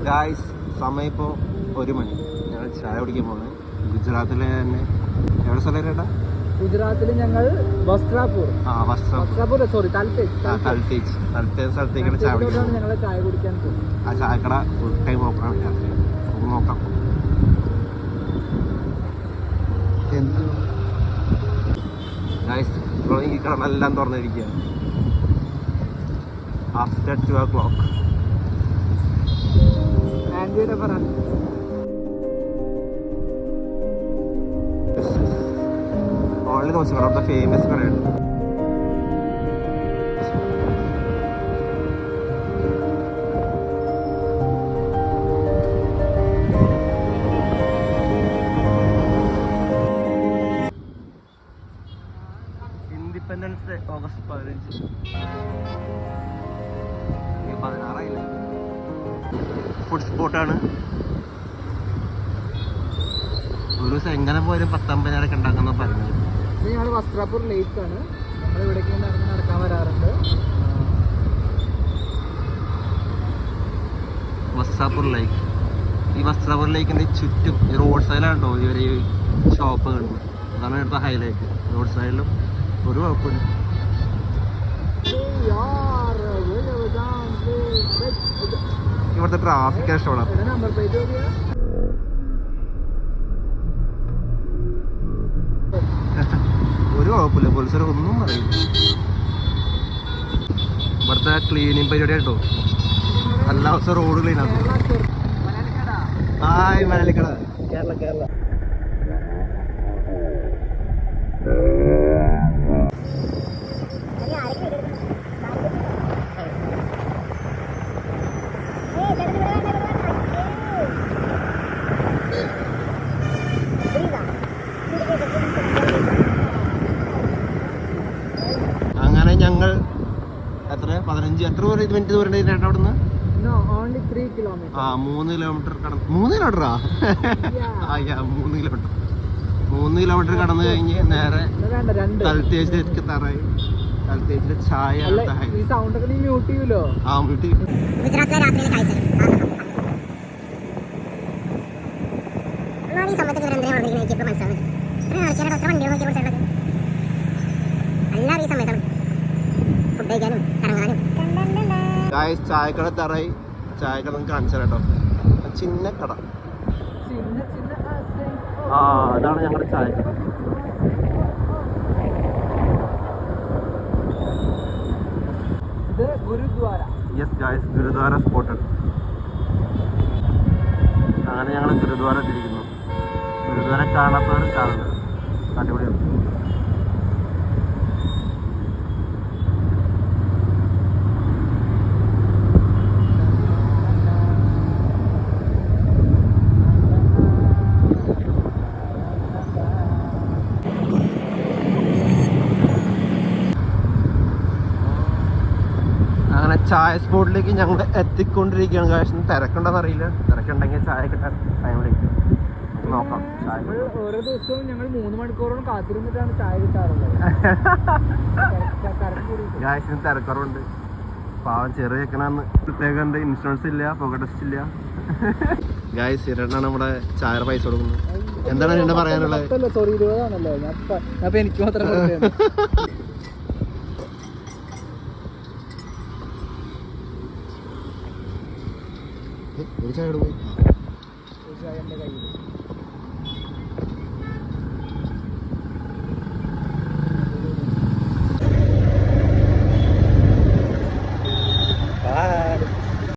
Guys സമയം ഇപ്പോൾ 1 മണി. ഞങ്ങൾ ചായ കുടിക്കാൻ പോകുന്നത് ഗുജറാത്തിലെ തന്നെ. എവിടെ സ്ഥലം ചേട്ടാ? ഗുജറാത്തിൽ ഞങ്ങൾ വസ്ത്രാപൂർ സ്ഥലത്തേക്കാണ് ചായ കുടിക്കാൻ. ഞങ്ങൾ ചായ കുടിക്കാൻ പോകും. ആ ചായക്കട ഫുൾ ടൈം ഓപ്പൺ ആണ്. നമുക്ക് നോക്കാം. ഗായ്സ് ഇപ്പോൾ ഈ കടകളെല്ലാം തുറന്നിരിക്കുക. After 2 o'clock. ആൻഡിയുടെ പറ ഓൺലി നോക്കി അവിടുത്തെ ഫേമസ് കടയാണ്. Independence day August 15. 16 ഫുഡ് സ്പോട്ടാണ്. ഒരു ദിവസം എങ്ങനെ പോയാലും 10-50 ഉണ്ടാക്കുന്ന പറഞ്ഞത്. ഇത് ഞങ്ങൾ വസ്ത്രാപൂർ ലേക്കാണ്. നമ്മൾ ഇവിടേക്ക് നടക്കാൻ വരാറുണ്ട്. വസ്ത്രാപൂർ ലേക്ക്. ഈ വസ്ത്രാപൂർ ലേക്കിൻ്റെ ചുറ്റും ഈ റോഡ് സൈഡിലാണോ ഇവർ ഈ ഷോപ്പ് കാണുന്നത്. അതാണ് ഇവിടുത്തെ ഹൈലൈറ്റ്. റോഡ് സൈഡിലും ഒരു കുഴപ്പമില്ല. ഇവിടുത്തെ ട്രാഫിക് ഇഷ്ടമാണ്. നമ്പർ പ്ലേറ്റ് ഒരു കുഴപ്പമില്ല. പോലീസുകാർ ഒന്നും പറയില്ല. ഇവിടുത്തെ ക്ലീനിങ് പരിപാടി കേട്ടോ. എല്ലാ ദിവസവും റോഡ് ക്ലീൻ ആക്കും. ഹായ് മലയാളിക്കട. കേരള അങ്ങനെ ഞങ്ങൾ എത്ര 15 മിനിറ്റ് ദൂരം ചേട്ടാ അവിടുന്ന്? 3 kilometers. 3 കിലോമീറ്റർ കടന്ന് 3 കിലോമീറ്ററാ? 3 കിലോമീറ്റർ കടന്നു കഴിഞ്ഞ് നേരെ കൽത്തേജിലേക്ക് എത്താറായി. കൽത്തേജിലെ ചായ മ്യൂട്ട് ചെയ്യൂലോ? മ്യൂട്ട് ചെയ്യും. ചായക്കട എത്താറായി. ചായക്കട നമുക്ക് കാണിച്ചു തരാം കേട്ടോ. ചിന്ന കട. അതാണ് ഞങ്ങളുടെ ചായക്കട. യെസ് ഗായ്സ്, ഗുരുദ്വാര സ്പോട്ടാണ്. അങ്ങനെ ഞങ്ങൾ ഗുരുദ്വാര എത്തിയിരിക്കുന്നു. ഗുരുദ്വാര കാണാത്തവർ കാണുന്നത് അടിപൊളിയാണ്. അങ്ങനെ ചായ സ്പോട്ടിലേക്ക് ഞങ്ങൾ എത്തിക്കൊണ്ടിരിക്കുകയാണ്. കാശ് തിരക്കുണ്ടെന്ന് അറിയില്ല. തിരക്കുണ്ടെങ്കിൽ ചായ കിട്ടാൻ ടൈമിലേക്ക് നോക്കാം. ഓരോ ദിവസവും ഞങ്ങൾ 3 മണിക്കൂറോളം കാത്തിരുന്നിട്ടാണ് ചായ കിട്ടാറുള്ളത്. ഗായ്സിന് തിരക്കുറവുണ്ട്. പാവം ചെറിയ ചെക്കനാന്ന്. പ്രത്യേകം എന്താ ഇൻഷുറൻസ് ഇല്ല, പുക ടെസ്റ്റ് ഇല്ല. ഗായ്സ് ഇരണ്ടാണ് നമ്മുടെ ചായ പൈസ കൊടുക്കുന്നത്. എന്താണ് എന്നെ പറയാനുള്ളത്? സോറി 20 ആണല്ലോ. ഞാൻ എനിക്ക് മാത്രം ഒരു ചായ പോയി.